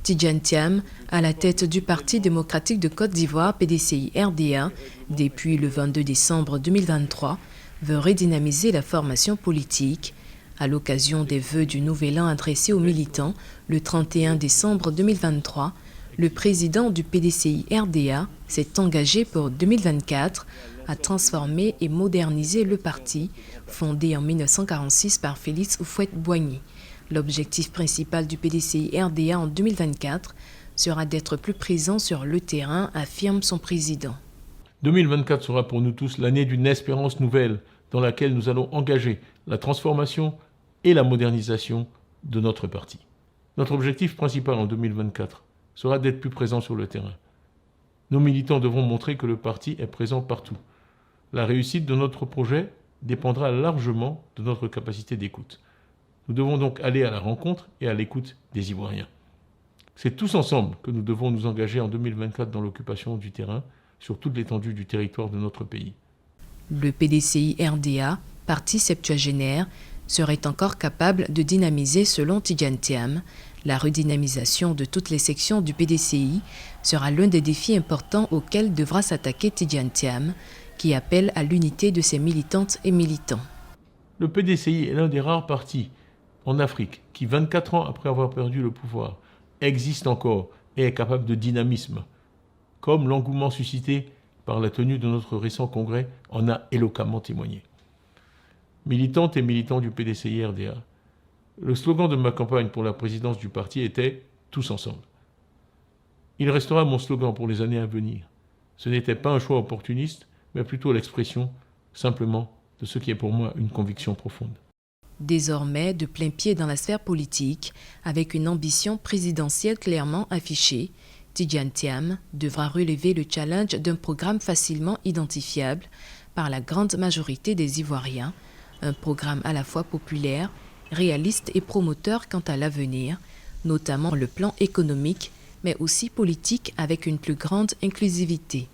Tidjane Thiam, à la tête du Parti démocratique de Côte d'Ivoire PDCI-RDA, depuis le 22 décembre 2023, veut redynamiser la formation politique. À l'occasion des vœux du Nouvel An adressés aux militants le 31 décembre 2023, le président du PDCI-RDA s'est engagé pour 2024 à transformer et moderniser le parti, fondé en 1946 par Félix Houphouët-Boigny. L'objectif principal du PDCI-RDA en 2024 sera d'être plus présent sur le terrain, affirme son président. 2024 sera pour nous tous l'année d'une espérance nouvelle dans laquelle nous allons engager la transformation et la modernisation de notre parti. Notre objectif principal en 2024 sera d'être plus présent sur le terrain. Nos militants devront montrer que le parti est présent partout. La réussite de notre projet dépendra largement de notre capacité d'écoute. Nous devons donc aller à la rencontre et à l'écoute des Ivoiriens. C'est tous ensemble que nous devons nous engager en 2024 dans l'occupation du terrain sur toute l'étendue du territoire de notre pays. Le PDCI-RDA, parti septuagénaire, serait encore capable de dynamiser selon Tidjane Thiam. La redynamisation de toutes les sections du PDCI sera l'un des défis importants auxquels devra s'attaquer Tidjane Thiam, qui appelle à l'unité de ses militantes et militants. Le PDCI est l'un des rares partis en Afrique qui, 24 ans après avoir perdu le pouvoir, existe encore et est capable de dynamisme, comme l'engouement suscité par la tenue de notre récent congrès en a éloquemment témoigné. Militantes et militants du PDCI-RDA, le slogan de ma campagne pour la présidence du parti était « Tous ensemble ». Il restera mon slogan pour les années à venir. Ce n'était pas un choix opportuniste, mais plutôt l'expression, simplement, de ce qui est pour moi une conviction profonde. Désormais, de plein pied dans la sphère politique, avec une ambition présidentielle clairement affichée, Tidjane Thiam devra relever le challenge d'un programme facilement identifiable par la grande majorité des Ivoiriens, un programme à la fois populaire, réaliste et promoteur quant à l'avenir, notamment le plan économique, mais aussi politique avec une plus grande inclusivité.